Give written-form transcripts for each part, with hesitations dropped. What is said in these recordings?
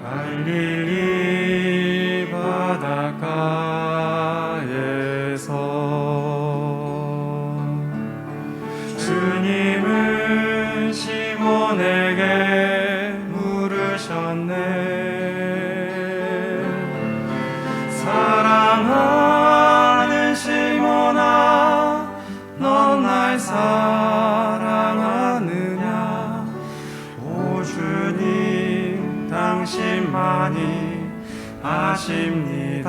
갈릴리 바닷가에서 주님은 시몬에게 물으셨네. 사랑하는 시몬아, 넌 날 사랑하느냐? 오 주님, 당신만이 아십니다.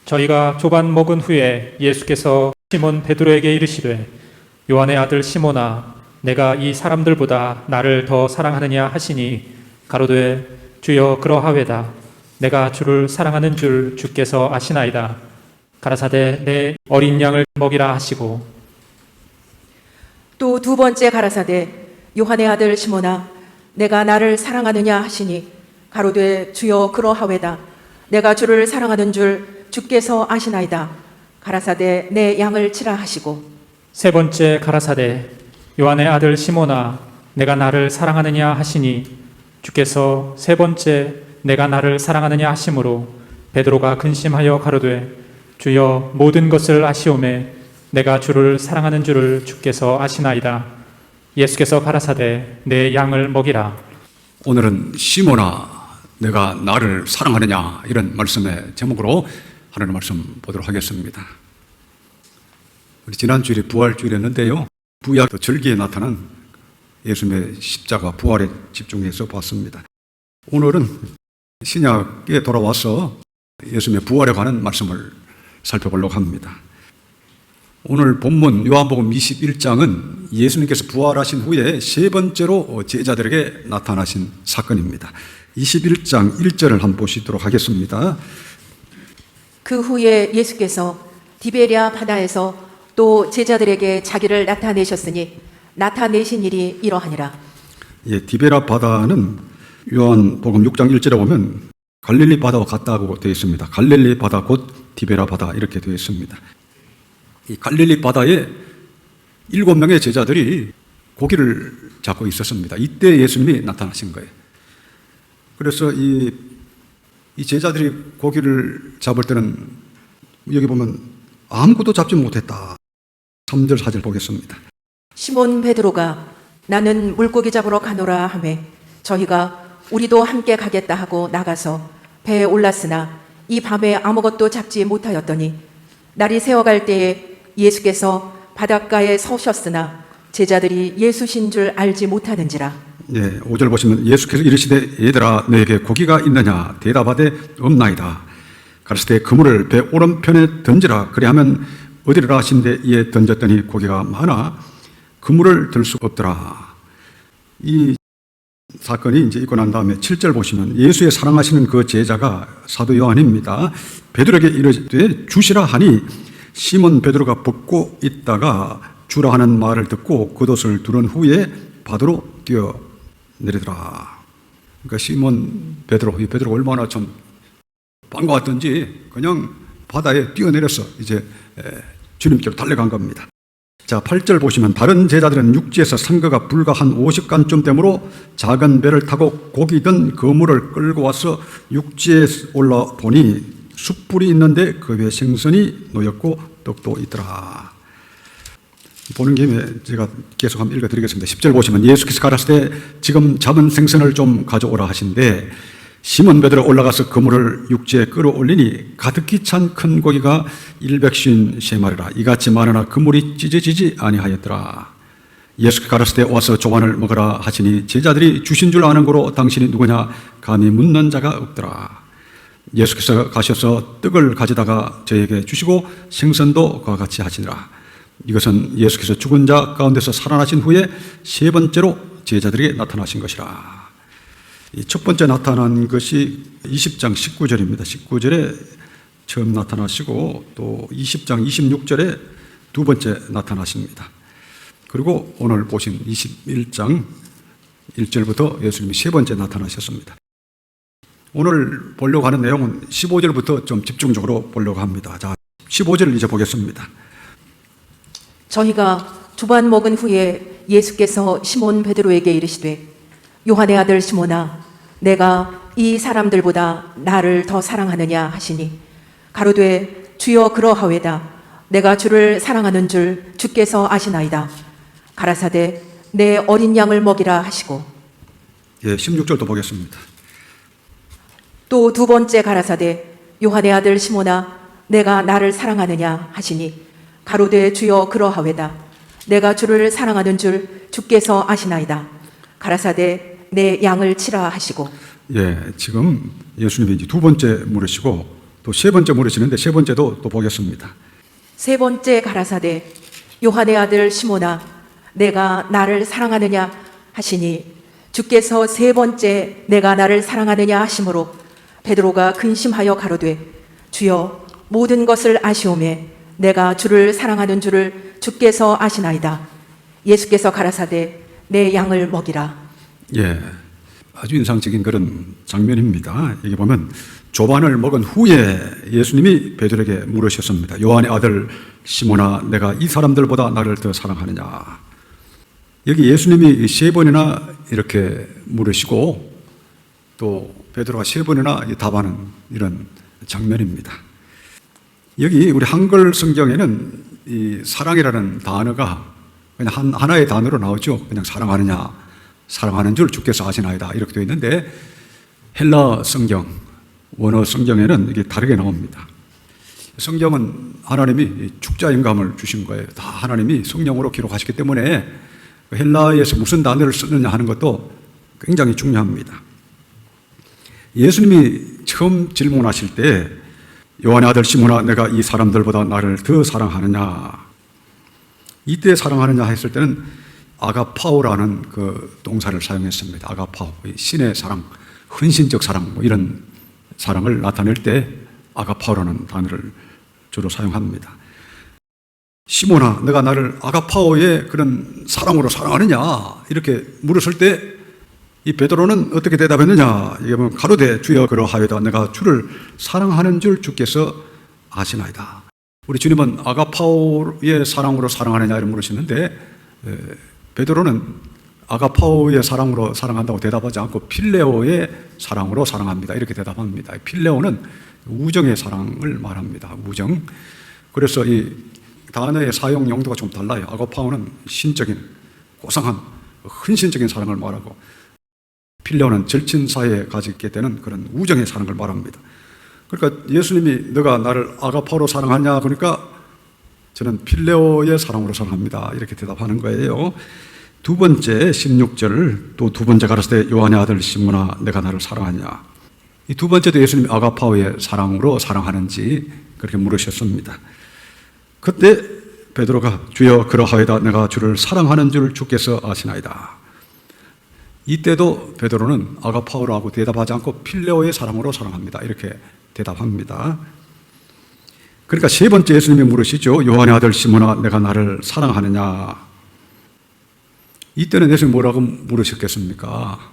저희가 조반 먹은 후에 예수께서 시몬 베드로에게 이르시되 요한의 아들 시몬아, 내가 이 사람들보다 나를 더 사랑하느냐 하시니 가로되 주여 그러하외다. 내가 주를 사랑하는 줄 주께서 아시나이다. 가라사대 내 어린 양을 먹이라 하시고 또 두 번째 가라사대 요한의 아들 시몬아, 내가 나를 사랑하느냐 하시니 가로되 주여 그러하외다. 내가 주를 사랑하는 줄 주께서 아시나이다. 가라사대 내 양을 치라 하시고 세 번째 가라사대 요한의 아들 시몬아, 내가 나를 사랑하느냐 하시니 주께서 세 번째 내가 나를 사랑하느냐 하심으로 베드로가 근심하여 가로되 주여 모든 것을 아시오매 내가 주를 사랑하는 줄을 주께서 아시나이다. 예수께서 가라사대 내 양을 먹이라. 오늘은 시몬아, 내가 나를 사랑하느냐, 이런 말씀의 제목으로 하나님 말씀 보도록 하겠습니다. 우리 지난주일이 부활주일이었는데요, 구약 절기에 나타난 예수님의 십자가 부활에 집중해서 봤습니다. 오늘은 신약에 돌아와서 예수님의 부활에 관한 말씀을 살펴보려고 합니다. 오늘 본문 요한복음 21장은 예수님께서 부활하신 후에 세 번째로 제자들에게 나타나신 사건입니다. 21장 1절을 한번 보시도록 하겠습니다. 그 후에 예수께서 디베랴 바다에서 또 제자들에게 자기를 나타내셨으니 나타내신 일이 이러하니라. 예, 디베랴 바다는 요한복음 6장 1절에 보면 갈릴리 바다와 같다고 되어 있습니다. 갈릴리 바다 곧 디베랴 바다 이렇게 되어 있습니다. 이 갈릴리 바다에 7명의 제자들이 고기를 잡고 있었습니다. 이때 예수님이 나타나신 거예요. 그래서 이 제자들이 고기를 잡을 때는 여기 보면 아무것도 잡지 못했다. 3절 4절 보겠습니다. 시몬 베드로가 나는 물고기 잡으러 가노라 하매 저희가 우리도 함께 가겠다 하고 나가서 배에 올랐으나 이 밤에 아무것도 잡지 못하였더니 날이 새어갈 때에 예수께서 바닷가에 서셨으나 제자들이 예수신 줄 알지 못하는지라. 예, 5절 보시면 예수께서 이르시되 얘들아 너에게 고기가 있느냐 대답하되 없나이다. 가르치되 그물을 배 오른편에 던지라. 그리하면 어디로라 하신데 이에 던졌더니 고기가 많아 그물을 들 수 없더라. 이 사건이 이제 있고 난 다음에 7절 보시면 예수의 사랑하시는 그 제자가 사도 요한입니다. 베드로에게 이르되 주시라 하니 시몬 베드로가 벗고 있다가 주라 하는 말을 듣고 겉옷을 두른 후에 바다로 뛰어내리더라. 그러니까 시몬 베드로, 이 베드로가 얼마나 좀 반가웠던지 그냥 바다에 뛰어내려서 이제 주님께로 달려간 겁니다. 자, 8절 보시면 다른 제자들은 육지에서 상거가 불과 한 50간쯤 되므로 작은 배를 타고 고기 든 그물을 끌고 와서 육지에 올라 보니 숯불이 있는데 그 위에 생선이 놓였고 떡도 있더라. 보는 김에 제가 계속 한번 읽어드리겠습니다. 10절 보시면 예수께서 가라사대 지금 잡은 생선을 좀 가져오라 하신데 시몬 베드로 올라가서 그물을 육지에 끌어올리니 가득히 찬 큰 고기가 153마리라. 이같이 많으나 그물이 찢어지지 아니하였더라. 예수께서 가라사대 와서 조반을 먹으라 하시니 제자들이 주신 줄 아는 거로 당신이 누구냐 감히 묻는 자가 없더라. 예수께서 가셔서 떡을 가져다가 저에게 주시고 생선도 그와 같이 하시니라. 이것은 예수께서 죽은 자 가운데서 살아나신 후에 세 번째로 제자들에게 나타나신 것이라. 이 첫 번째 나타난 것이 20장 19절입니다. 19절에 처음 나타나시고 또 20장 26절에 두 번째 나타나십니다. 그리고 오늘 보신 21장 1절부터 예수님이 세 번째 나타나셨습니다. 오늘 보려고 하는 내용은 15절부터 좀 집중적으로 보려고 합니다. 자, 15절을 이제 보겠습니다. 저희가 조반 먹은 후에 예수께서 시몬 베드로에게 이르시되 요한의 아들 시몬아 내가 이 사람들보다 나를 더 사랑하느냐 하시니 가로되 주여 그러하외다 내가 주를 사랑하는 줄 주께서 아시나이다. 가라사대 내 어린 양을 먹이라 하시고 예, 16절도 보겠습니다. 또 두 번째 가라사대 요한의 아들 시몬아 내가 나를 사랑하느냐 하시니 가로되 주여 그러하외다 내가 주를 사랑하는 줄 주께서 아시나이다. 가라사대 내 양을 치라 하시고 예, 지금 예수님이 이제 두 번째 물으시고 또 세 번째 물으시는데 세 번째도 또 보겠습니다. 세 번째 가라사대 요한의 아들 시몬아 내가 나를 사랑하느냐 하시니 주께서 세 번째 내가 나를 사랑하느냐 하심으로 베드로가 근심하여 가로되 주여 모든 것을 아시오매 내가 주를 사랑하는 줄을 주께서 아시나이다. 예수께서 가라사대 내 양을 먹이라. 예, 아주 인상적인 그런 장면입니다. 여기 보면 조반을 먹은 후에 예수님이 베드로에게 물으셨습니다. 요한의 아들 시몬아 내가 이 사람들보다 나를 더 사랑하느냐. 여기 예수님이 세 번이나 이렇게 물으시고 또 베드로가 세 번이나 답하는 이런 장면입니다. 여기 우리 한글 성경에는 이 사랑이라는 단어가 그냥 하나의 단어로 나오죠. 그냥 사랑하느냐, 사랑하는 줄 주께서 아시나이다 이렇게 되어 있는데 헬라 성경, 원어 성경에는 이게 다르게 나옵니다. 성경은 하나님이 축자 영감을 주신 거예요. 다 하나님이 성령으로 기록하시기 때문에 헬라에서 무슨 단어를 쓰느냐 하는 것도 굉장히 중요합니다. 예수님이 처음 질문하실 때 요한의 아들 시몬아 내가 이 사람들보다 나를 더 사랑하느냐. 이때 사랑하느냐 했을 때는 아가파오라는 그 동사를 사용했습니다. 아가파오, 신의 사랑, 헌신적 사랑 뭐 이런 사랑을 나타낼 때 아가파오라는 단어를 주로 사용합니다. 시몬아 내가 나를 아가파오의 그런 사랑으로 사랑하느냐 이렇게 물었을 때 이 베드로는 어떻게 대답했느냐. 이게 보면 가로되 주여 그러하외다 내가 주를 사랑하는 줄 주께서 아시나이다. 우리 주님은 아가파오의 사랑으로 사랑하느냐 이렇게 물으시는데 베드로는 아가파오의 사랑으로 사랑한다고 대답하지 않고 필레오의 사랑으로 사랑합니다 이렇게 대답합니다. 필레오는 우정의 사랑을 말합니다. 우정. 그래서 이 단어의 사용 용도가 좀 달라요. 아가파오는 신적인 고상한 헌신적인 사랑을 말하고 필레오는 절친 사이에 가지게 되는 그런 우정의 사랑을 말합니다. 그러니까 예수님이 너가 나를 아가파오로 사랑하냐 그러니까 저는 필레오의 사랑으로 사랑합니다 이렇게 대답하는 거예요. 두 번째 16절 또 두 번째 가라사대 요한의 아들 시몬아 내가 나를 사랑하냐. 이 두 번째도 예수님이 아가파오의 사랑으로 사랑하는지 그렇게 물으셨습니다. 그때 베드로가 주여 그러하외다 내가 주를 사랑하는 줄 주께서 아시나이다. 이때도 베드로는 아가파오라고 대답하지 않고 필레오의 사랑으로 사랑합니다 이렇게 대답합니다. 그러니까 세 번째 예수님이 물으시죠. 요한의 아들 시몬아 내가 나를 사랑하느냐. 이때는 예수님이 뭐라고 물으셨겠습니까?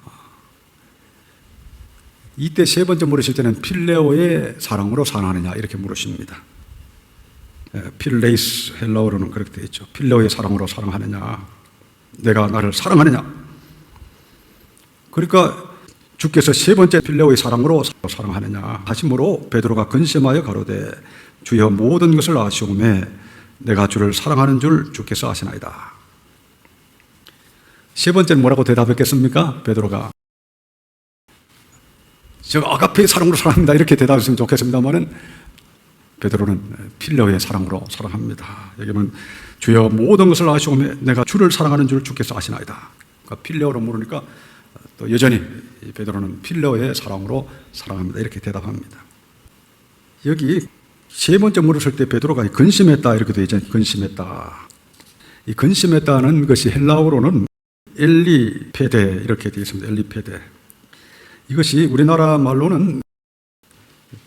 이때 세 번째 물으실 때는 필레오의 사랑으로 사랑하느냐 이렇게 물으십니다. 필레이스 헬라어로는 그렇게 되어 있죠. 필레오의 사랑으로 사랑하느냐. 내가 나를 사랑하느냐. 그러니까 주께서 세 번째 필레오의 사랑으로 사랑하느냐 하심으로 베드로가 근심하여 가로되 주여 모든 것을 아시오매 내가 주를 사랑하는 줄 주께서 아시나이다. 세 번째는 뭐라고 대답했겠습니까? 베드로가 저 아가페의 사랑으로 사랑합니다 이렇게 대답했으면 좋겠습니다만은 베드로는 필레오의 사랑으로 사랑합니다. 여기 보면 주여 모든 것을 아시오매 내가 주를 사랑하는 줄 주께서 아시나이다. 그러니까 필레오로 물으니까 또 여전히 베드로는 필레오의 사랑으로 사랑합니다 이렇게 대답합니다. 여기 세 번째 물었을 때 베드로가 근심했다 이렇게 되어 있잖아요. 근심했다. 이 근심했다는 것이 헬라어로는 엘리페데 이렇게 되어 있습니다. 엘리페데. 이것이 우리나라 말로는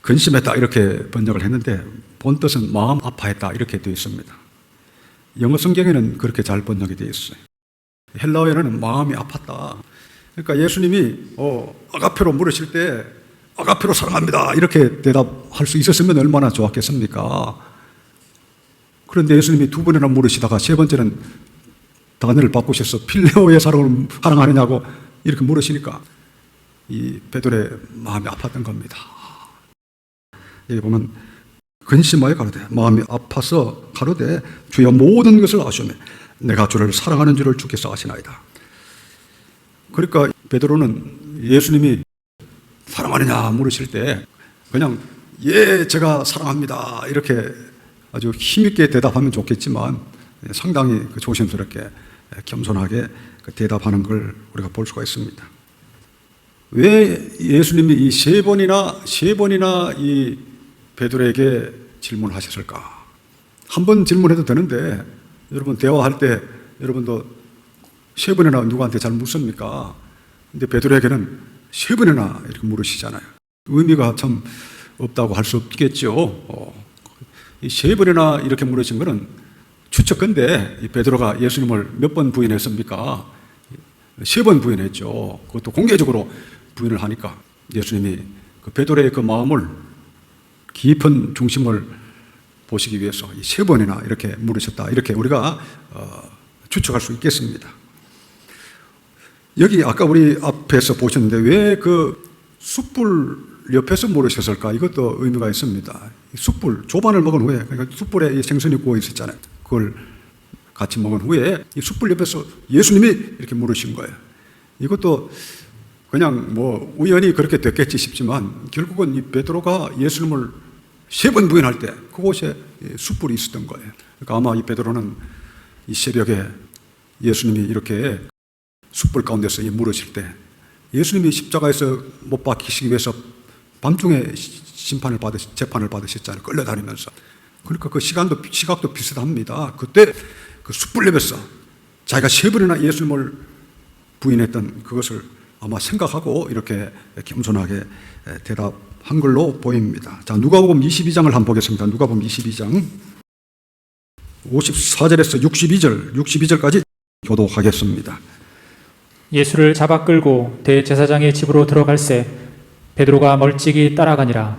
근심했다 이렇게 번역을 했는데 본 뜻은 마음 아파했다 이렇게 되어 있습니다. 영어 성경에는 그렇게 잘 번역이 되어 있어요. 헬라어에는 마음이 아팠다. 그러니까 예수님이 아가페로 물으실 때 아가페로 사랑합니다 이렇게 대답할 수 있었으면 얼마나 좋았겠습니까? 그런데 예수님이 두 번이나 물으시다가 세 번째는 단어를 바꾸셔서 필레오의 사랑을 사랑하느냐고 이렇게 물으시니까 이 베드로의 마음이 아팠던 겁니다. 여기 보면 근심하여 가로되 마음이 아파서 가로되 주여 모든 것을 아시오매 내가 주를 사랑하는 줄을 주께서 아시나이다. 그러니까 베드로는 예수님이 사랑하느냐 물으실 때 그냥 예 제가 사랑합니다 이렇게 아주 힘있게 대답하면 좋겠지만 상당히 조심스럽게 겸손하게 대답하는 걸 우리가 볼 수가 있습니다. 왜 예수님이 이 세 번이나 이 베드로에게 질문하셨을까? 한 번 질문해도 되는데 여러분 대화할 때 여러분도 세 번이나 누구한테 잘 묻습니까? 근데 베드로에게는 세 번이나 이렇게 물으시잖아요. 의미가 참 없다고 할 수 없겠죠. 이 세 번이나 이렇게 물으신 거는 추측건데 이 베드로가 예수님을 몇 번 부인했습니까? 세 번 부인했죠. 그것도 공개적으로 부인을 하니까 예수님이 그 베드로의 그 마음을 깊은 중심을 보시기 위해서 이 세 번이나 이렇게 물으셨다. 이렇게 우리가 추측할 수 있겠습니다. 여기 아까 우리 앞에서 보셨는데 왜 그 숯불 옆에서 물으셨을까? 이것도 의미가 있습니다. 숯불, 조반을 먹은 후에, 그러니까 숯불에 생선이 구워 있었잖아요. 그걸 같이 먹은 후에 이 숯불 옆에서 예수님이 이렇게 물으신 거예요. 이것도 그냥 뭐 우연히 그렇게 됐겠지 싶지만 결국은 이 베드로가 예수님을 세 번 부인할 때 그곳에 숯불이 있었던 거예요. 그러니까 아마 이 베드로는 이 새벽에 예수님이 이렇게 숯불 가운데서 물으실 때 예수님이 십자가에서 못 박히시기 위해서 밤중에 재판을 받으셨잖아요. 끌려다니면서. 그러니까 그 시각도 비슷합니다. 그때 그 숯불 옆에서 자기가 세 번이나 예수님을 부인했던 그것을 아마 생각하고 이렇게 겸손하게 대답한 걸로 보입니다. 자, 누가복음 22장을 한번 보겠습니다. 누가복음 22장 54절에서 62절까지 교독하겠습니다. 예수를 잡아 끌고 대제사장의 집으로 들어갈새 베드로가 멀찍이 따라가니라.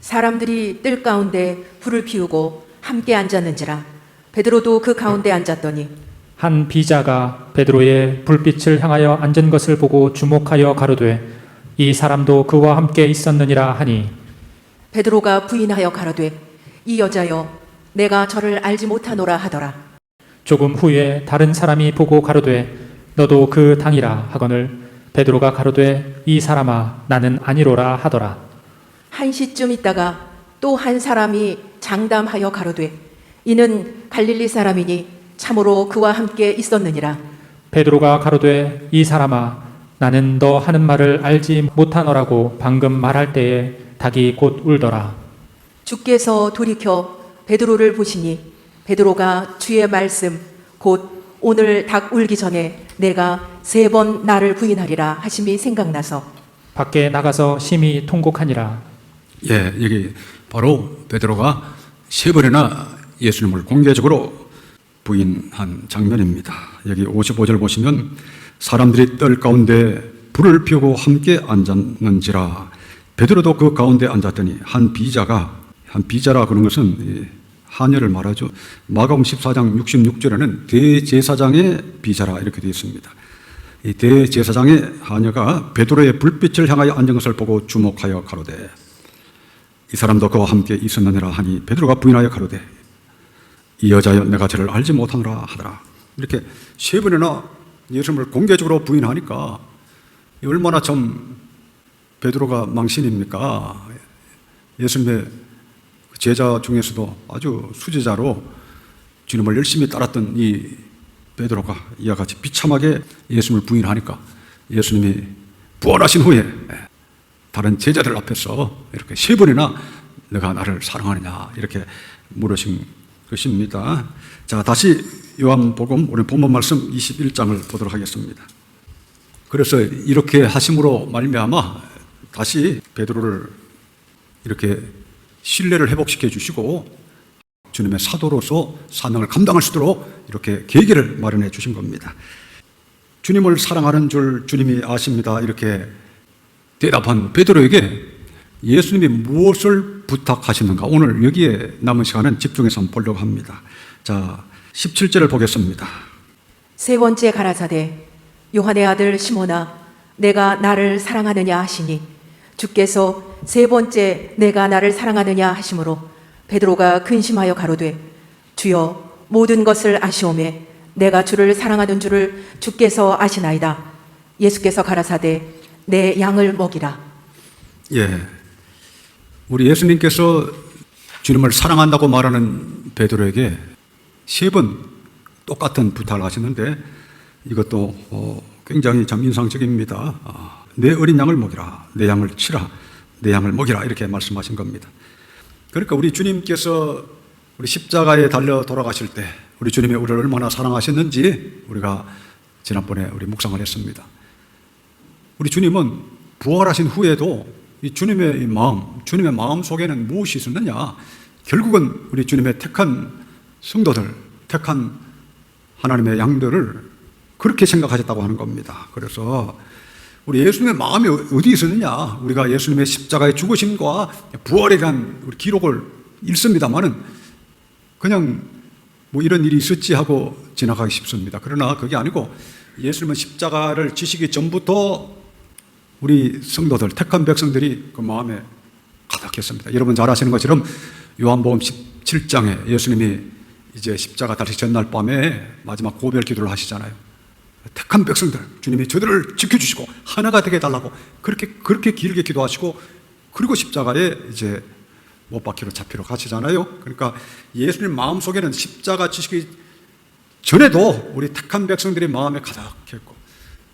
사람들이 뜰 가운데 불을 피우고 함께 앉았는지라 베드로도 그 가운데 앉았더니 한 비자가 베드로의 불빛을 향하여 앉은 것을 보고 주목하여 가로되 이 사람도 그와 함께 있었느니라 하니 베드로가 부인하여 가로되 이 여자여 내가 저를 알지 못하노라 하더라. 조금 후에 다른 사람이 보고 가로되 너도 그 당이라 하거늘 베드로가 가로되 이 사람아 나는 아니로라 하더라. 한 시쯤 있다가 또 한 사람이 장담하여 가로되 이는 갈릴리 사람이니 참으로 그와 함께 있었느니라. 베드로가 가로되 이 사람아 나는 너 하는 말을 알지 못하노라고 방금 말할 때에 닭이 곧 울더라. 주께서 돌이켜 베드로를 보시니 베드로가 주의 말씀 곧 오늘 닭 울기 전에 내가 3번 나를 부인하리라 하심이 생각나서 밖에 나가서 심히 통곡하니라. 예, 여기 바로 베드로가 세 번이나 예수님을 공개적으로 부인한 장면입니다. 여기 55절 보시면 사람들이 뜰 가운데 불을 피우고 함께 앉았는지라 베드로도 그 가운데 앉았더니 한 비자라 그런 것은 하녀를 말하죠. 마가복음 14장 66절에는 대제사장의 비자라 이렇게 되어 있습니다. 이 대제사장의 하녀가 베드로의 불빛을 향하여 앉은 것을 보고 주목하여 가로되 이 사람도 그와 함께 있었느니라 하니 베드로가 부인하여 가로되 이 여자여 내가 저를 알지 못하노라 하더라. 이렇게 세 번이나 예수님을 공개적으로 부인하니까 얼마나 좀 베드로가 망신입니까? 예수님의 제자 중에서도 아주 수제자로 주님을 열심히 따랐던 이 베드로가 이와 같이 비참하게 예수님을 부인하니까 예수님이 부활하신 후에 다른 제자들 앞에서 이렇게 세 번이나 너가 나를 사랑하느냐 이렇게 물으신 것입니다. 자, 다시 요한복음 우리 본문 말씀 21장을 보도록 하겠습니다. 그래서 이렇게 하심으로 말미암아 다시 베드로를 이렇게 신뢰를 회복시켜 주시고 주님의 사도로서 사명을 감당할 수 있도록 이렇게 계기를 마련해 주신 겁니다. 주님을 사랑하는 줄 주님이 아십니다. 이렇게 대답한 베드로에게 예수님이 무엇을 부탁하시는가? 오늘 여기에 남은 시간은 집중해서 한번 보려고 합니다. 자, 17절을 보겠습니다. 세 번째 가라사대 요한의 아들 시몬아 내가 나를 사랑하느냐 하시니 주께서 세 번째 내가 나를 사랑하느냐 하심으로 베드로가 근심하여 가로되 주여 모든 것을 아시오매 내가 주를 사랑하는 줄을 주께서 아시나이다. 예수께서 가라사대 내 양을 먹이라. 예, 우리 예수님께서 주님을 사랑한다고 말하는 베드로에게 세 번 똑같은 부탁을 하셨는데 이것도 굉장히 참 인상적입니다. 내 어린 양을 먹이라, 내 양을 치라, 내 양을 먹이라 이렇게 말씀하신 겁니다. 그러니까 우리 주님께서 우리 십자가에 달려 돌아가실 때 우리 주님이 우리를 얼마나 사랑하셨는지 우리가 지난번에 우리 묵상을 했습니다. 우리 주님은 부활하신 후에도 이 주님의 주님의 마음 속에는 무엇이 있었느냐? 결국은 우리 주님의 택한 성도들, 택한 하나님의 양들을 그렇게 생각하셨다고 하는 겁니다. 그래서 우리 예수님의 마음이 어디 있었느냐? 우리가 예수님의 십자가의 죽으심과 부활에 대한 우리 기록을 읽습니다만은 그냥 뭐 이런 일이 있었지 하고 지나가기 쉽습니다. 그러나 그게 아니고 예수님은 십자가를 지시기 전부터 우리 성도들, 택한 백성들이 그 마음에 가득했습니다. 여러분 잘 아시는 것처럼 요한복음 17장에 예수님이 이제 십자가 달리기 전날 밤에 마지막 고별 기도를 하시잖아요. 택한 백성들, 주님이 저들을 지켜주시고 하나가 되게 해달라고 그렇게 길게 기도하시고 그리고 십자가에 이제 못 박히러 잡히러 가시잖아요. 그러니까 예수님 마음속에는 십자가 지시기 전에도 우리 택한 백성들의 마음에 가득했고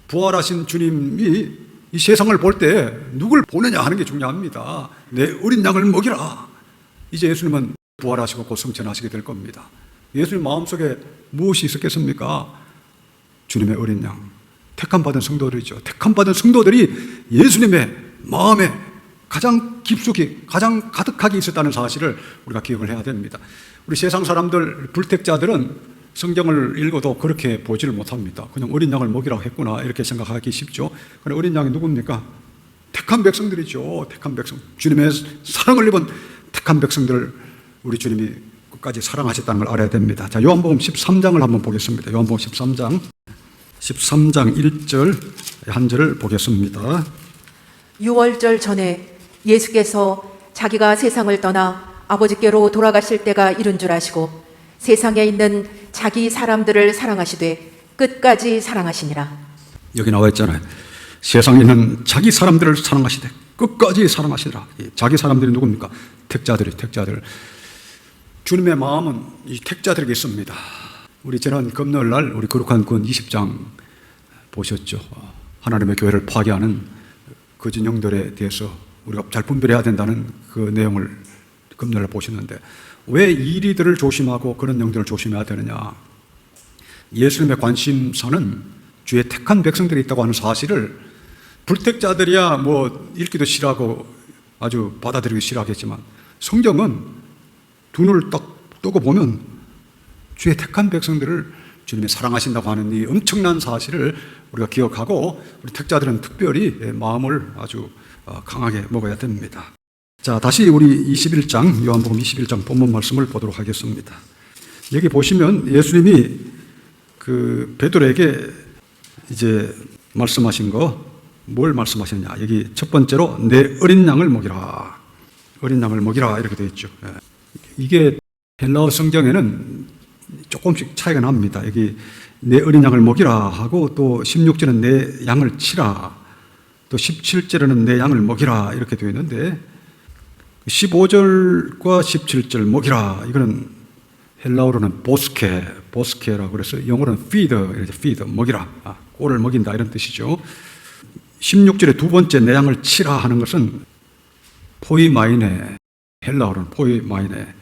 부활하신 주님이 이 세상을 볼 때 누굴 보느냐 하는 게 중요합니다. 내 어린 양을 먹이라. 이제 예수님은 부활하시고 곧 성천하시게 될 겁니다. 예수님 마음속에 무엇이 있었겠습니까? 주님의 어린 양, 택함받은 성도들이죠. 택함받은 성도들이 예수님의 마음에 가장 깊숙이, 가장 가득하게 있었다는 사실을 우리가 기억을 해야 됩니다. 우리 세상 사람들, 불택자들은 성경을 읽어도 그렇게 보지를 못합니다. 그냥 어린 양을 먹이라고 했구나 이렇게 생각하기 쉽죠. 그런데 어린 양이 누굽니까? 택한 백성들이죠. 택한 백성, 주님의 사랑을 입은 택한 백성들을 우리 주님이 끝까지 사랑하셨다는 걸 알아야 됩니다. 자, 요한복음 13장을 한번 보겠습니다. 요한복음 13장 1절 한 절을 보겠습니다. 유월절 전에 예수께서 자기가 세상을 떠나 아버지께로 돌아가실 때가 이른 줄 아시고 세상에 있는 자기 사람들을 사랑하시되 끝까지 사랑하시니라. 여기 나와 있잖아요. 세상에 있는 자기 사람들을 사랑하시되 끝까지 사랑하시니라. 자기 사람들이 누굽니까? 택자들. 주님의 마음은 이 택자들에게 있습니다. 우리 지난 금요일 날 우리 거룩한 군 20장 보셨죠? 하나님의 교회를 파괴하는 거짓 영들에 대해서 우리가 잘 분별해야 된다는 그 내용을 금요일 날 보셨는데 왜 이리들을 조심하고 그런 영들을 조심해야 되느냐? 예수님의 관심사는 주의 택한 백성들이 있다고 하는 사실을 불택자들이야 뭐 읽기도 싫어하고 아주 받아들이기 싫어하겠지만 성경은 두 눈을 딱 뜨고 보면 주의 택한 백성들을 주님이 사랑하신다고 하는 이 엄청난 사실을 우리가 기억하고 우리 택자들은 특별히 마음을 아주 강하게 먹어야 됩니다. 자, 다시 우리 21장 요한복음 21장 본문 말씀을 보도록 하겠습니다. 여기 보시면 예수님이 그 베드로에게 이제 말씀하신 거 뭘 말씀하셨냐? 여기 첫 번째로 내 어린 양을 먹이라. 어린 양을 먹이라 이렇게 되어 있죠. 이게 헬라어 성경에는 조금씩 차이가 납니다. 여기 내 어린 양을 먹이라 하고 또 16절은 내 양을 치라. 또 17절에는 내 양을 먹이라 이렇게 되어 있는데 15절과 17절 먹이라 이거는 헬라어로는 보스케라고 그래서 영어로는 feed 먹이라. 꼴을 먹인다 이런 뜻이죠. 16절에 두 번째 내 양을 치라 하는 것은 포이마이네, 헬라어로는 포이마이네,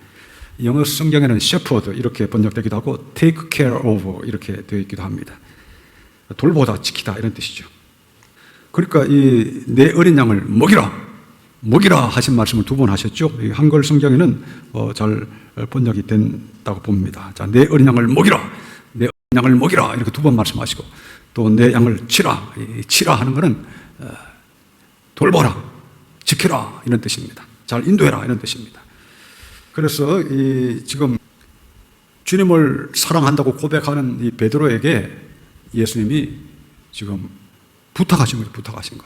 영어 성경에는 shepherd 이렇게 번역되기도 하고 take care of 이렇게 되어 있기도 합니다. 돌보다 지키다 이런 뜻이죠. 그러니까 이 내 어린 양을 먹이라 하신 말씀을 두 번 하셨죠. 한글 성경에는 잘 번역이 된다고 봅니다. 자, 내 어린 양을 먹이라, 내 어린 양을 먹이라 이렇게 두 번 말씀하시고 또 내 양을 치라, 치라 하는 것은 돌보라, 지켜라 이런 뜻입니다. 잘 인도해라 이런 뜻입니다. 그래서 지금 주님을 사랑한다고 고백하는 이 베드로에게 예수님이 지금 부탁하신 거죠. 부탁하신 거.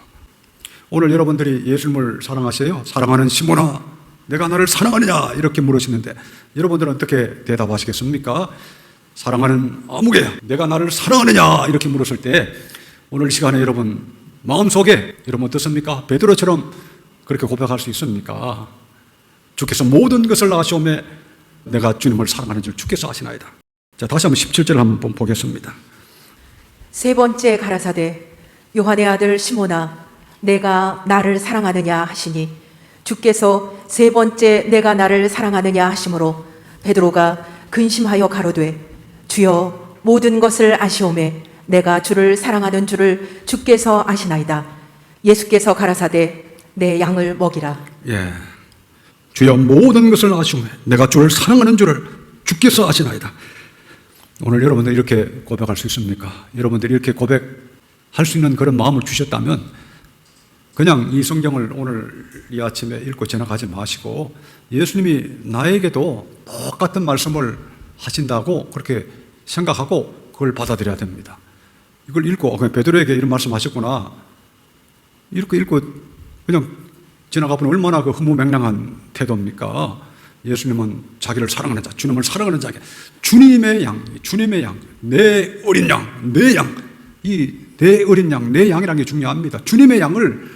오늘 여러분들이 예수님을 사랑하세요? 사랑하는 시몬아, 내가 나를 사랑하느냐? 이렇게 물으시는데 여러분들은 어떻게 대답하시겠습니까? 사랑하는 아무개, 내가 나를 사랑하느냐? 이렇게 물었을 때 오늘 이 시간에 여러분 마음속에 여러분 어떻습니까? 베드로처럼 그렇게 고백할 수 있습니까? 주께서 모든 것을 아시오매 내가 주님을 사랑하는 줄 주께서 아시나이다. 자, 다시 한번 17절 한번 보겠습니다. 세 번째 가라사대 요한의 아들 시몬아 내가 나를 사랑하느냐 하시니 주께서 세 번째 내가 나를 사랑하느냐 하심으로 베드로가 근심하여 가로되 주여 모든 것을 아시오매 내가 주를 사랑하는 줄을 주께서 아시나이다. 예수께서 가라사대 내 양을 먹이라. 예, 주여 모든 것을 아시오매 내가 주를 사랑하는 줄을 주께서 아시나이다. 오늘 여러분들 이렇게 고백할 수 있습니까? 여러분들이 이렇게 고백할 수 있는 그런 마음을 주셨다면 그냥 이 성경을 오늘 이 아침에 읽고 지나가지 마시고 예수님이 나에게도 똑같은 말씀을 하신다고 그렇게 생각하고 그걸 받아들여야 됩니다. 이걸 읽고 베드로에게 이런 말씀 하셨구나 이렇게 읽고 그냥 지나가보면 얼마나 그 흐무맹랑한 태도입니까? 예수님은 자기를 사랑하는 자, 주님을 사랑하는 자에게 주님의 양, 주님의 양, 내 어린 양, 내 양, 이 내 어린 양, 내 양이라는 게 중요합니다. 주님의 양을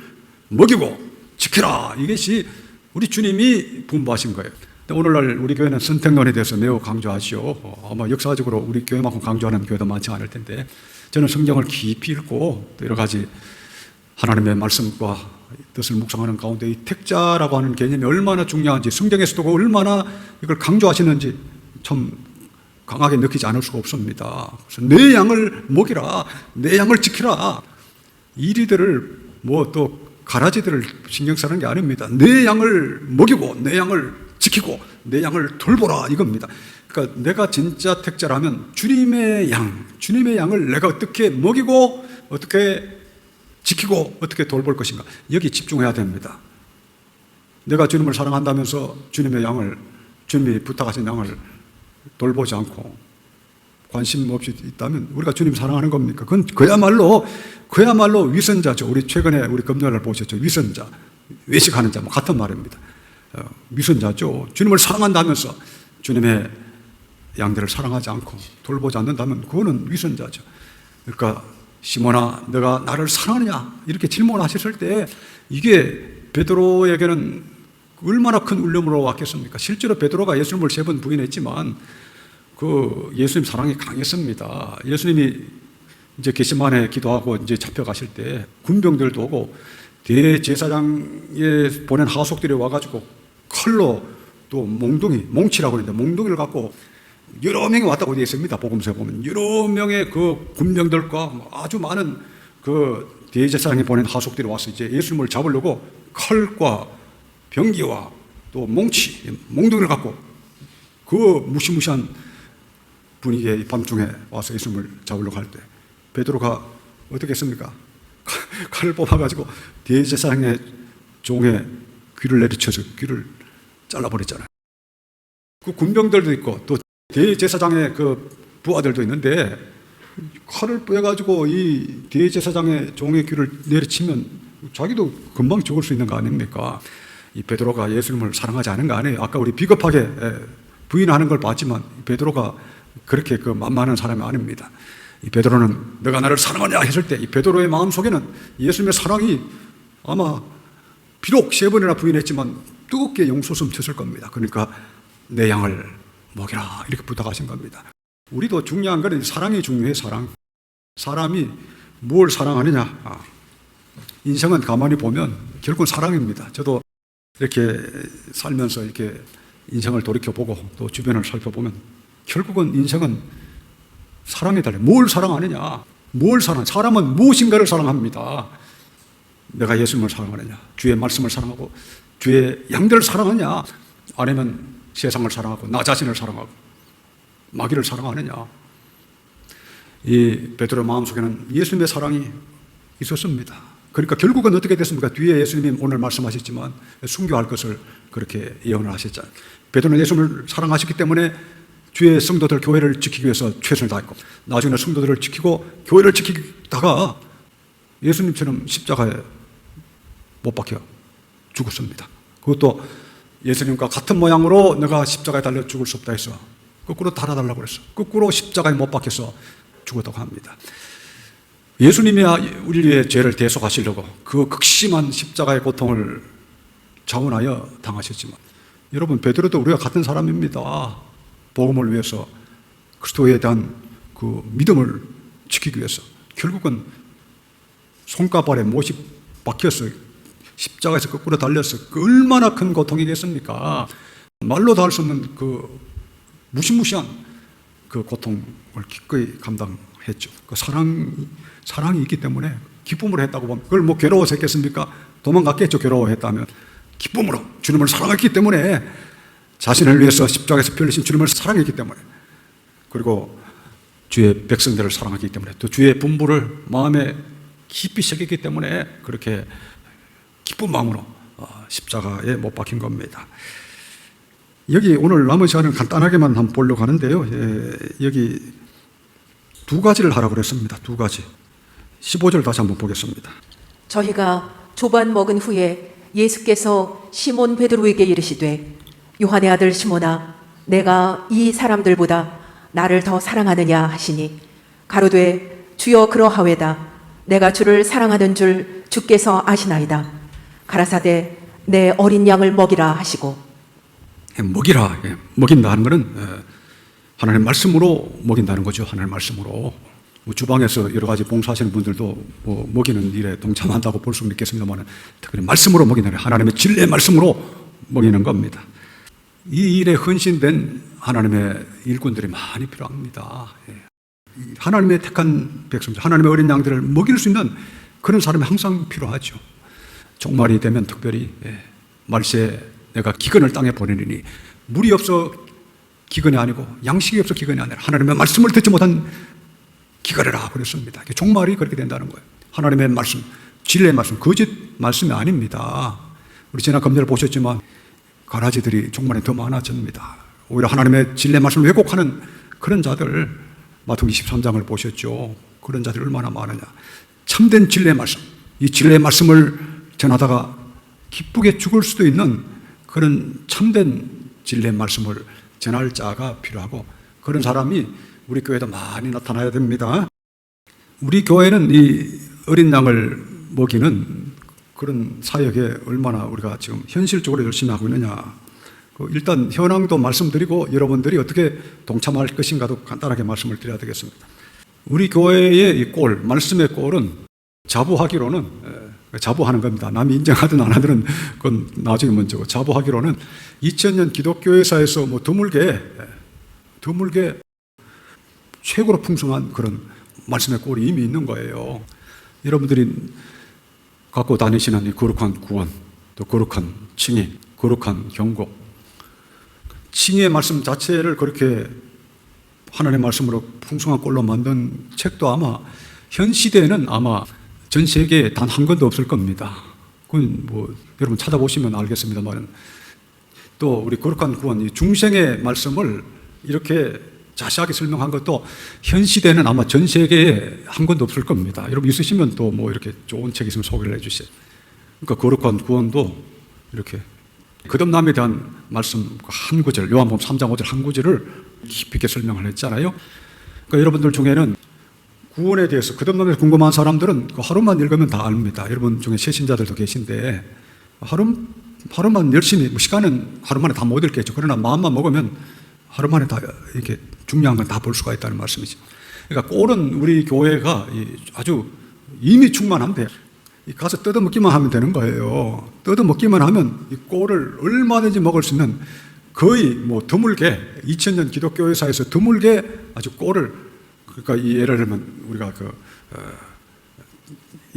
먹이고 지켜라. 이것이 우리 주님이 분부하신 거예요. 오늘날 우리 교회는 선택론에 대해서 매우 강조하시오. 아마 역사적으로 우리 교회만큼 강조하는 교회도 많지 않을 텐데 저는 성경을 깊이 읽고 또 여러 가지 하나님의 말씀과 뜻을 묵상하는 가운데 이 택자라고 하는 개념이 얼마나 중요한지 성경에서도 얼마나 이걸 강조하시는지 참 강하게 느끼지 않을 수가 없습니다. 그래서 내 양을 먹이라, 내 양을 지키라. 이리들을 뭐 또 가라지들을 신경 쓰는 게 아닙니다. 내 양을 먹이고 내 양을 지키고 내 양을 돌보라 이겁니다. 그러니까 내가 진짜 택자라면 주님의 양, 주님의 양을 내가 어떻게 먹이고 어떻게 지키고 어떻게 돌볼 것인가 여기 집중해야 됩니다. 내가 주님을 사랑한다면서 주님의 양을 주님이 부탁하신 양을 돌보지 않고 관심 없이 있다면 우리가 주님 사랑하는 겁니까? 그건 그야말로 위선자죠. 우리 최근에 우리 금요일날 보셨죠. 위선자, 외식하는 자, 뭐 같은 말입니다. 위선자죠. 주님을 사랑한다면서 주님의 양들을 사랑하지 않고 돌보지 않는다면 그거는 위선자죠. 그러니까 시몬아, 너가 나를 사랑하느냐? 이렇게 질문하셨을 때 이게 베드로에게는 얼마나 큰 울림으로 왔겠습니까? 실제로 베드로가 예수님을 3번 부인했지만 그 예수님 사랑이 강했습니다. 예수님이 이제 겟세마네 기도하고 이제 잡혀가실 때 군병들도 오고 대제사장에 보낸 하속들이 와가지고 칼로 또 몽치라고 하는데 몽둥이를 갖고 여러 명이 왔다고 되어 있습니다. 복음서에 보면 여러 명의 그 군병들과 아주 많은 그 대제사장이 보낸 하속들이 와서 이제 예수님을 잡으려고 칼과 병기와 또 몽둥이를 갖고 그 무시무시한 분위기의 밤중에 와서 예수님을 잡으려고 할 때 베드로가 어떻게 했습니까? 칼을 뽑아가지고 대제사장의 종의 귀를 내리쳐서 귀를 잘라버렸잖아요. 그 군병들도 있고 또 대제사장의 그 부하들도 있는데 칼을 빼가지고 이 대제사장의 종의 귀를 내리치면 자기도 금방 죽을 수 있는 거 아닙니까? 이 베드로가 예수님을 사랑하지 않은 거 아니에요. 아까 우리 비겁하게 부인하는 걸 봤지만 베드로가 그렇게 그 만만한 사람이 아닙니다. 이 베드로는 너가 나를 사랑하냐 했을 때 이 베드로의 마음속에는 예수님의 사랑이 아마 비록 3번이나 부인했지만 뜨겁게 용솟음 쳤을 겁니다. 그러니까 내 양을 먹이라 이렇게 부탁하신 겁니다. 우리도 중요한 건 사랑이 중요해. 사람이 뭘 사랑하느냐. 인생은 가만히 보면 결국은 사랑입니다. 저도 이렇게 살면서 이렇게 인생을 돌이켜보고 또 주변을 살펴보면 결국은 인생은 사랑에 달려. 뭘 사랑하느냐? 사람은 무엇인가를 사랑합니다. 내가 예수님을 사랑하느냐? 주의 말씀을 사랑하고 주의 양들을 사랑하느냐? 아니면 세상을 사랑하고 나 자신을 사랑하고 마귀를 사랑하느냐? 이 베드로 마음속에는 예수님의 사랑이 있었습니다. 그러니까 결국은 어떻게 됐습니까? 뒤에 예수님이 오늘 말씀하셨지만 순교할 것을 그렇게 예언을 하셨잖아요. 베드로는 예수님을 사랑하셨기 때문에 주의 성도들 교회를 지키기 위해서 최선을 다했고 나중에는 성도들을 지키고 교회를 지키다가 예수님처럼 십자가에 못 박혀 죽었습니다. 그것도 예수님과 같은 모양으로 내가 십자가에 달려 죽을 수 없다 해서 거꾸로 달아달라고 그랬어. 거꾸로 십자가에 못 박혀서 죽었다고 합니다. 예수님이 우리의 죄를 대속하시려고 그 극심한 십자가의 고통을 자원하여 당하셨지만 여러분 베드로도 우리가 같은 사람입니다. 복음을 위해서 그리스도에 대한 그 믿음을 지키기 위해서 결국은 손가발에 못이 박혀서 십자가에서 거꾸로 달려서 그 얼마나 큰 고통이겠습니까? 말로 다 할 수 없는 그 무시무시한 그 고통을 기꺼이 감당했죠. 그 사랑이 있기 때문에 기쁨으로 했다고 보면 그걸 뭐 괴로워서 했겠습니까? 도망갔겠죠. 괴로워했다면 기쁨으로 주님을 사랑했기 때문에 자신을 위해서 십자가에서 피 흘리신 주님을 사랑했기 때문에 그리고 주의 백성들을 사랑하기 때문에 또 주의 분부를 마음에 깊이 새기기 때문에 그렇게 기쁜 마음으로 십자가에 못 박힌 겁니다. 여기 오늘 남은 시간은 간단하게만 한번 보려고 하는데요. 여기 두 가지를 하라고 그랬습니다. 두 가지. 15절 다시 한번 보겠습니다. 저희가 조반 먹은 후에 예수께서 시몬 베드로에게 이르시되 요한의 아들 시몬아 내가 이 사람들보다 나를 더 사랑하느냐 하시니 가로되 주여 그러하외다 내가 주를 사랑하는 줄 주께서 아시나이다 가라사대 내 어린 양을 먹이라 하시고 먹이라 먹인다 하는 것은 하나님의 말씀으로 먹인다는 거죠. 하나님의 말씀으로 뭐 주방에서 여러 가지 봉사하시는 분들도 뭐 먹이는 일에 동참한다고 볼 수는 있겠습니다만 특별히 말씀으로 먹인다는 하나님의 진리의 말씀으로 먹이는 겁니다. 이 일에 헌신된 하나님의 일꾼들이 많이 필요합니다. 하나님의 택한 백성들, 하나님의 어린 양들을 먹일 수 있는 그런 사람이 항상 필요하죠. 종말이 되면 특별히 말세에 내가 기근을 땅에 보내리니 물이 없어 기근이 아니고 양식이 없어 기근이 아니라 하나님의 말씀을 듣지 못한 기근이라 그랬습니다. 종말이 그렇게 된다는 거예요. 하나님의 말씀, 진리의 말씀, 거짓 말씀이 아닙니다. 우리 지난 금요일 보셨지만 가라지들이 종말에 더 많아집니다. 오히려 하나님의 진리의 말씀을 왜곡하는 그런 자들 마태복음 23장을 보셨죠. 그런 자들이 얼마나 많으냐. 참된 진리의 말씀, 이 진리의 말씀을 전하다가 기쁘게 죽을 수도 있는 그런 참된 진리의 말씀을 전할 자가 필요하고 그런 사람이 우리 교회도 많이 나타나야 됩니다. 우리 교회는 이 어린 양을 먹이는 그런 사역에 얼마나 우리가 지금 현실적으로 열심히 하고 있느냐. 일단 현황도 말씀드리고 여러분들이 어떻게 동참할 것인가도 간단하게 말씀을 드려야 되겠습니다. 우리 교회의 이 꼴, 말씀의 꼴은 자부하기로는 자부하는 겁니다. 남이 인정하든 안 하든 그건 나중에 문제고 자부하기로는 2000년 기독교 회사에서 뭐 드물게 최고로 풍성한 그런 말씀의 꼴이 이미 있는 거예요. 여러분들이 갖고 다니시는 이 거룩한 구원, 또 거룩한 칭의, 거룩한 경고, 칭의의 말씀 자체를 그렇게 하나님의 말씀으로 풍성한 꼴로 만든 책도 아마 현 시대에는 아마 전 세계에 단 한 권도 없을 겁니다. 그건 뭐 여러분 찾아보시면 알겠습니다만 또 우리 거룩한 구원, 이 중생의 말씀을 이렇게 자세하게 설명한 것도 현 시대에는 아마 전 세계에 한 권도 없을 겁니다. 여러분 있으시면 또 뭐 이렇게 좋은 책 있으면 소개를 해주세요. 그러니까 거룩한 구원도 이렇게 거듭남에 대한 말씀 한 구절, 요한복음 3장 5절 한 구절을 깊이 있게 설명을 했잖아요. 그러니까 여러분들 중에는 구원에 대해서 거듭남에 궁금한 사람들은 하루만 읽으면 다 압니다. 여러분 중에 새신자들도 계신데 하루만 열심히, 시간은 하루 만에 다 못 읽겠죠. 그러나 마음만 먹으면 하루 만에 다 이렇게 중요한 건 다 볼 수가 있다는 말씀이죠. 그러니까 꼴은 우리 교회가 아주 이미 충만한데 가서 뜯어먹기만 하면 되는 거예요. 뜯어먹기만 하면 이 꼴을 얼마든지 먹을 수 있는 거의 뭐 드물게 2000년 기독교 회사에서 드물게 아주 꼴을, 그러니까 이 예를 들면 우리가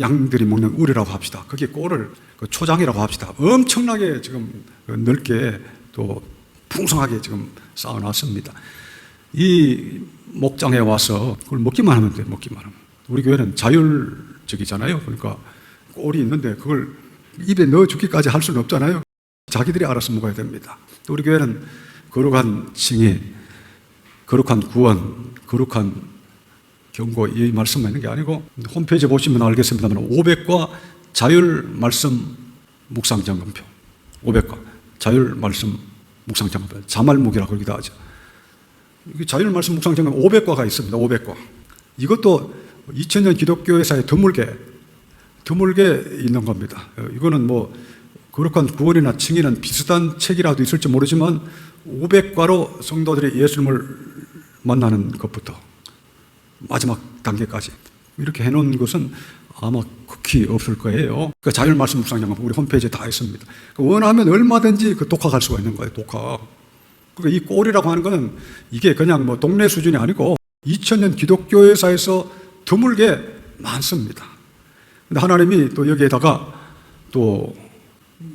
양들이 먹는 우리라고 합시다. 거기에 꼴을 초장이라고 합시다. 엄청나게 지금 넓게 또 풍성하게 지금 쌓아놨습니다. 이 목장에 와서 그걸 먹기만 하면 돼요. 먹기만 하면. 우리 교회는 자율적이잖아요. 그러니까 꼴이 있는데 그걸 입에 넣어 주기까지 할 수는 없잖아요. 자기들이 알아서 먹어야 됩니다. 또 우리 교회는 거룩한 칭의, 거룩한 구원, 거룩한 경고 이 말씀만 있는 게 아니고 홈페이지 보시면 알겠습니다만 500과 자율 말씀 묵상 점검표, 500과 자율 말씀 묵상 점검표, 자말묵이라고 그러기도 하죠. 이게 자율 말씀 묵상 점검 500과가 있습니다. 500과. 이것도 2000년 기독교회사에 드물게 있는 겁니다. 이거는 뭐 거룩한 구원이나 칭의는 비슷한 책이라도 있을지 모르지만 500과로 성도들이 예수님을 만나는 것부터 마지막 단계까지 이렇게 해놓은 것은 아마 극히 없을 거예요. 그 자율 말씀 묵상 점검 우리 홈페이지에 다 있습니다. 원하면 얼마든지 그 독학할 수가 있는 거예요. 독학. 그러니까 이 꼴이라고 하는 거는 이게 그냥 뭐 동네 수준이 아니고 2000년 기독교회사에서 드물게 많습니다. 근데 하나님이 또 여기에다가 또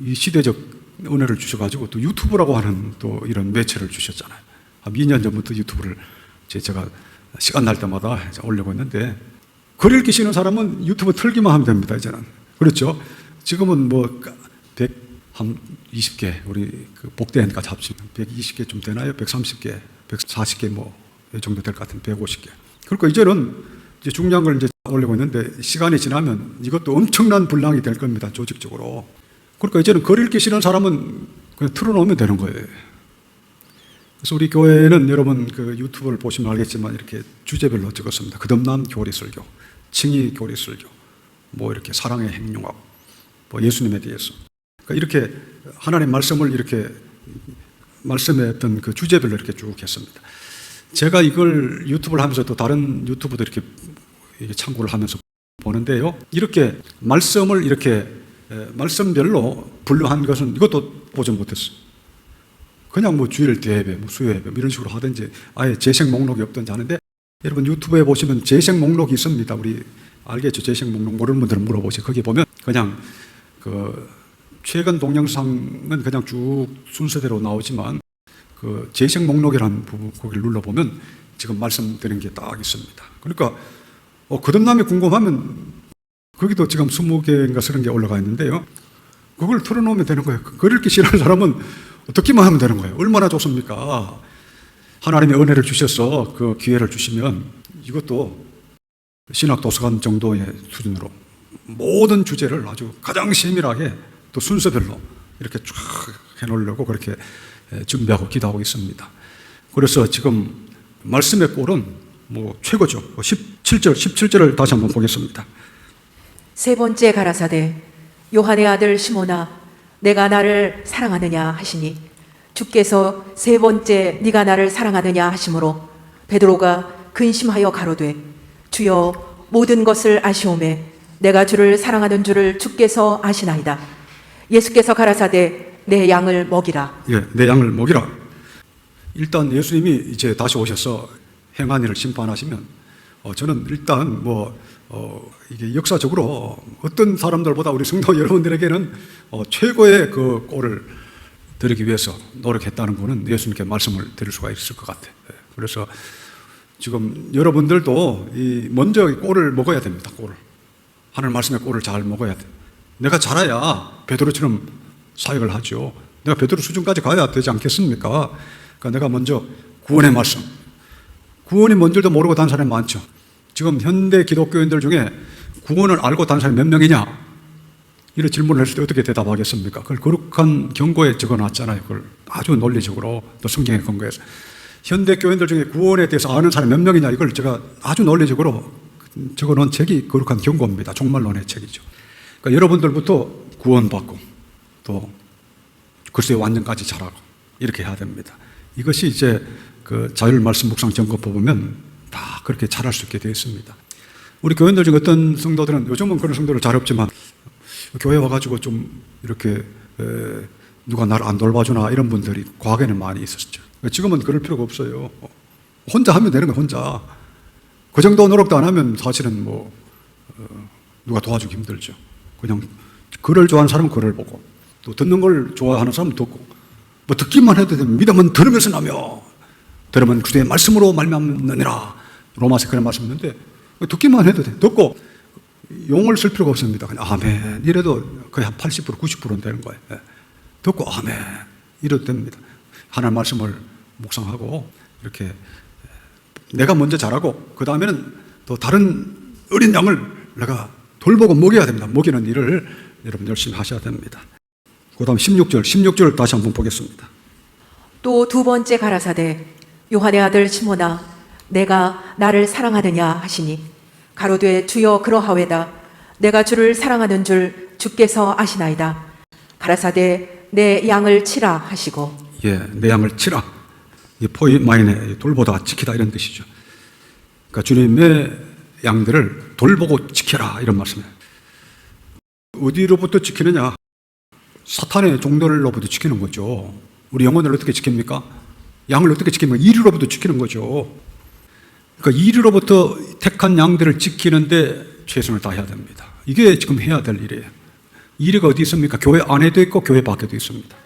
이 시대적 은혜를 주셔가지고 또 유튜브라고 하는 또 이런 매체를 주셨잖아요. 한 2년 전부터 유튜브를 제가 시간 날 때마다 올리고 있는데 글 읽기 싫은 사람은 유튜브 틀기만 하면 됩니다. 이제는. 그렇죠? 지금은 뭐 120개 우리 그 복대엔까지 합치면 120개 좀 되나요? 130개, 140개 뭐 이 정도 될 것 같은데 150개. 그러니까 이제는 이제 중요한 걸 이제 올리고 있는데 시간이 지나면 이것도 엄청난 분량이 될 겁니다. 조직적으로. 그러니까 이제는 글 읽기 싫은 사람은 그냥 틀어놓으면 되는 거예요. 그래서 우리 교회는 여러분 그 유튜브를 보시면 알겠지만 이렇게 주제별로 찍었습니다. 거듭남 교리설교, 칭의 교리설교, 뭐 이렇게 사랑의 행용학, 뭐 예수님에 대해서. 그러니까 이렇게 하나님 말씀을 이렇게 말씀의 어떤 그 주제별로 이렇게 쭉 했습니다. 제가 이걸 유튜브를 하면서 또 다른 유튜브도 이렇게 참고를 하면서 보는데요. 이렇게 말씀을 이렇게 말씀별로 분류한 것은 이것도 보지 못했어요. 그냥 뭐 주일 대예배, 뭐 수요 예배 이런 식으로 하든지 아예 재생 목록이 없든지 하는데 여러분 유튜브에 보시면 재생 목록이 있습니다. 우리 알겠죠? 재생 목록 모르는 분들은 물어보세요. 거기 보면 그냥 그 최근 동영상은 그냥 쭉 순서대로 나오지만 그 재생 목록이라는 부분 거기를 눌러보면 지금 말씀드린 게 딱 있습니다. 그러니까 거듭남이 궁금하면 거기도 지금 20개인가 30개 올라가 있는데요. 그걸 틀어놓으면 되는 거예요. 글 읽기 싫어하는 사람은 듣기만 하면 되는 거예요. 얼마나 좋습니까? 하나님의 은혜를 주셔서 그 기회를 주시면 이것도 신학 도서관 정도의 수준으로 모든 주제를 아주 가장 세밀하게 또 순서별로 이렇게 쫙 해놓으려고 그렇게 준비하고 기도하고 있습니다. 그래서 지금 말씀의 꼴은 뭐 최고죠. 17절을 다시 한번 보겠습니다. 세 번째 가라사대 요한의 아들 시몬아 내가 나를 사랑하느냐 하시니 주께서 세 번째 네가 나를 사랑하느냐 하심으로 베드로가 근심하여 가로되 주여 모든 것을 아시오매 내가 주를 사랑하는 줄을 주께서 아시나이다. 예수께서 가라사대 내 양을 먹이라. 예, 내 양을 먹이라. 일단 예수님이 이제 다시 오셔서 행한 일을 심판하시면 저는 일단 이게 역사적으로 어떤 사람들보다 우리 성도 여러분들에게는 최고의 그 꼴을 드리기 위해서 노력했다는 거는 예수님께 말씀을 드릴 수가 있을 것 같아요. 그래서 지금 여러분들도 먼저 꼴을 먹어야 됩니다. 꼴을. 하나님 말씀의 꼴을 잘 먹어야 돼. 내가 잘해야 베드로처럼 사역을 하죠. 내가 베드로 수준까지 가야 되지 않겠습니까? 그러니까 내가 먼저 구원의 말씀. 구원이 뭔 줄도 모르고 다는 사람이 많죠. 지금 현대 기독교인들 중에 구원을 알고 다는 사람이 몇 명이냐? 이런 질문을 했을 때 어떻게 대답하겠습니까? 그걸 거룩한 경고에 적어놨잖아요. 그걸 아주 논리적으로 또 성경에 근거해서. 현대 교인들 중에 구원에 대해서 아는 사람이 몇 명이냐? 이걸 제가 아주 논리적으로 적어놓은 책이 거룩한 경고입니다. 종말론의 책이죠. 그러니까 여러분들부터 구원받고 또 글쎄 완전까지 잘하고 이렇게 해야 됩니다. 이것이 이제 그 자율 말씀 묵상 점검법 보면 다 그렇게 잘할 수 있게 되어 있습니다. 우리 교인들 중에 어떤 성도들은 요즘은 그런 성도들 잘 없지만 교회 와가지고 좀 이렇게 누가 나를 안 돌봐주나 이런 분들이 과거에는 많이 있었죠. 지금은 그럴 필요가 없어요. 혼자 하면 되는 거예요. 혼자. 그 정도 노력도 안 하면 사실은 누가 도와주기 힘들죠. 그냥 글을 좋아하는 사람은 글을 보고 또 듣는 걸 좋아하는 사람은 듣고 듣기만 해도 됩니다. 믿음은 들으면서 나며 들으면 그의 말씀으로 말미암느니라. 로마서 그런 말씀 있는데 듣기만 해도 돼. 듣고 용을 쓸 필요가 없습니다. 그냥 아멘 이래도 거의 한 80% 90%는 되는 거예요. 듣고 아멘 이래도 됩니다. 하나님 말씀을 묵상하고 이렇게 내가 먼저 자라고 그 다음에는 또 다른 어린 양을 내가 돌보고 먹여야 됩니다. 먹이는 일을 여러분 열심히 하셔야 됩니다. 그 다음 16절 다시 한번 보겠습니다. 또 두 번째 가라사대 요한의 아들 시몬아 내가 나를 사랑하느냐 하시니 가로되 주여 그러하외다 내가 주를 사랑하는 줄 주께서 아시나이다. 가라사대 내 양을 치라 하시고 예, 내 양을 치라. 이 포이마이네 돌보다 지키다 이런 뜻이죠. 그러니까 주님의 양들을 돌보고 지켜라 이런 말씀이에요. 어디로부터 지키느냐? 사탄의 종들로부터 지키는 거죠. 우리 영혼을 어떻게 지킵니까? 양을 어떻게 지킵니까? 이리로부터 지키는 거죠. 그러니까 이리로부터 택한 양들을 지키는데 최선을 다해야 됩니다. 이게 지금 해야 될 일이에요. 이리가 어디 있습니까? 교회 안에도 있고 교회 밖에도 있습니다.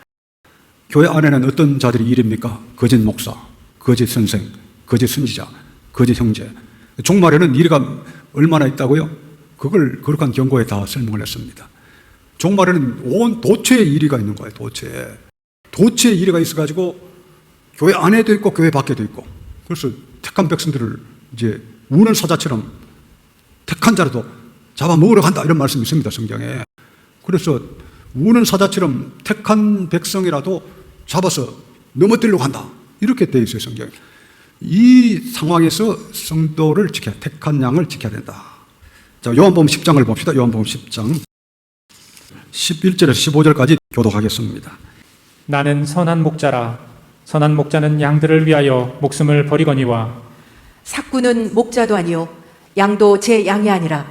교회 안에는 어떤 자들이 일입니까? 거짓 목사, 거짓 선생, 거짓 선지자, 거짓 형제. 종말에는 이리가 얼마나 있다고요? 그걸 거룩한 경고에 다 설명을 했습니다. 종말에는 온 도처에 이리가 있는 거예요. 도처에 이리가 있어가지고 교회 안에도 있고 교회 밖에도 있고. 그래서 택한 백성들을 이제 우는 사자처럼 택한 자라도 잡아먹으러 간다 이런 말씀이 있습니다. 성경에. 그래서 우는 사자처럼 택한 백성이라도 잡아서 넘어뜨리려고 한다 이렇게 되어 있어요. 성경에. 이 상황에서 성도를 지켜야, 택한 양을 지켜야 된다. 자, 요한복음 10장을 봅시다. 요한복음 10장 11절에서 15절까지 교독하겠습니다. 나는 선한 목자라. 선한 목자는 양들을 위하여 목숨을 버리거니와 삭구는 목자도 아니요 양도 제 양이 아니라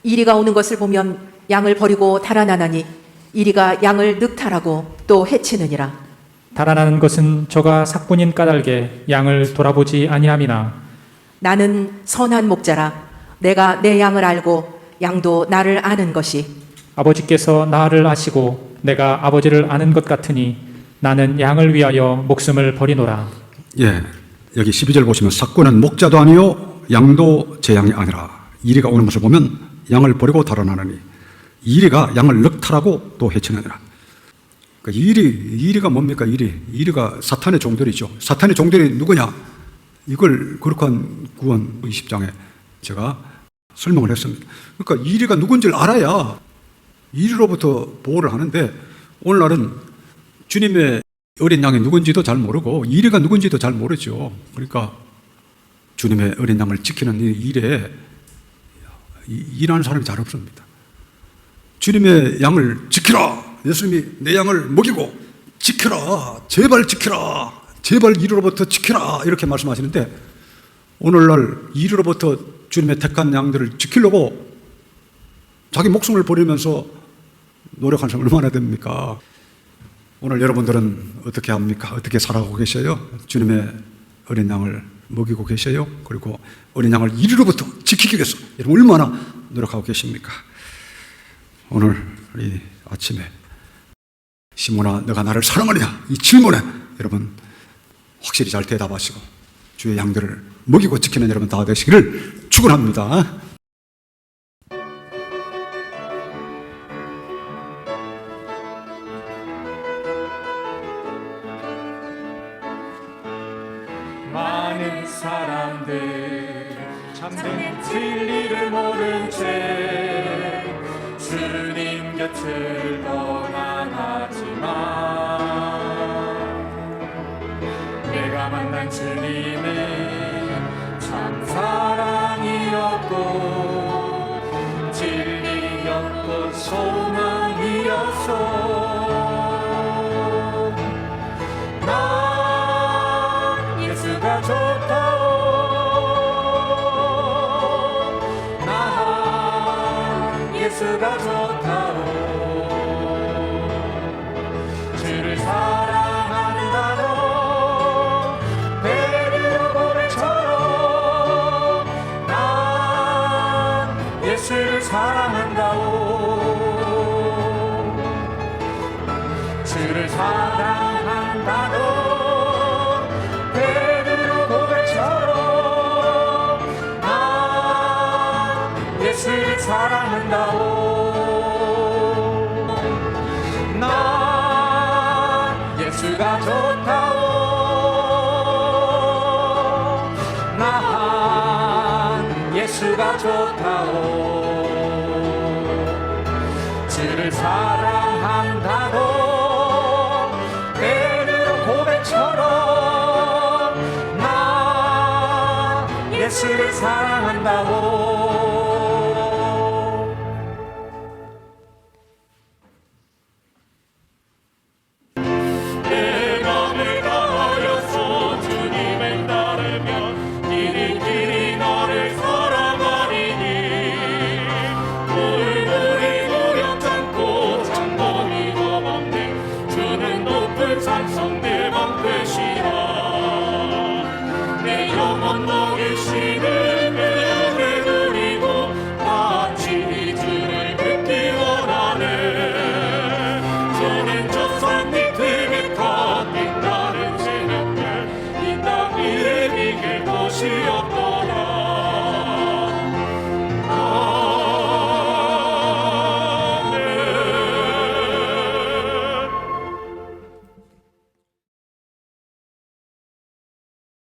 이리가 오는 것을 보면 양을 버리고 달아나나니 이리가 양을 늑탈하고 또 해치느니라. 달아나는 것은 저가 삭군인 까닭에 양을 돌아보지 아니함이나 나는 선한 목자라 내가 내 양을 알고 양도 나를 아는 것이 아버지께서 나를 아시고 내가 아버지를 아는 것 같으니 나는 양을 위하여 목숨을 버리노라. 예, 여기 12절 보시면 삭구는 목자도 아니요 양도 제 양이 아니라 이리가 오는 것을 보면 양을 버리고 달아나느니 이리가 양을 늑탈하고 또 해치느니라. 그러니까 이리가 뭡니까? 이리가 사탄의 종들이죠. 사탄의 종들이 누구냐? 이걸 거룩한 구원 20장에 제가 설명을 했습니다. 그러니까 이리가 누군지를 알아야 이리로부터 보호를 하는데 오늘날은 주님의 어린 양이 누군지도 잘 모르고 이리가 누군지도 잘 모르죠. 그러니까 주님의 어린 양을 지키는 이 일에 일하는 사람이 잘 없습니다. 주님의 양을 지키라. 예수님이 내 양을 먹이고 지켜라. 제발 지켜라. 제발 이리로부터 지켜라. 이렇게 말씀하시는데 오늘날 이리로부터 주님의 택한 양들을 지키려고 자기 목숨을 버리면서 노력하는 사람 얼마나 됩니까? 오늘 여러분들은 어떻게 합니까? 어떻게 살아가고 계셔요? 주님의 어린 양을 먹이고 계셔요? 그리고 어린 양을 이리로부터 지키기 위해서 여러분 얼마나 노력하고 계십니까? 오늘 이 아침에 시몬아 너가 나를 사랑하느냐? 이 질문에 여러분 확실히 잘 대답하시고 주의 양들을 먹이고 지키는 여러분 다 되시기를 축원합니다. 많은 사람들 참된 진리를 모른 채 주님 곁을 떠나가지만 내가 만난 주님은 참 사랑이었고 진리였고 소망이었소. 예수가 좋다오. 나 예수가 좋다오. 주를 사랑한다고 베드로 고백처럼 난 예수를 사랑한다오. 주를 사랑한다고 예수를 사랑한다오. 나 예수가 좋다오. 나 예수를 사랑한다고. 내 맘을 다하여서 주님을 따르면 길이 너를 사랑하리니 물물이 무력 참고 장범이 범없네 주는 높은 산성 내 맘 되시라 내 영혼 먹이시는 은혜 누리고 같이 주를 뵙기 원하네 저는 저 산 밑에 가 빛나는 새벽별 이 땅 위에 비길 곳이 없다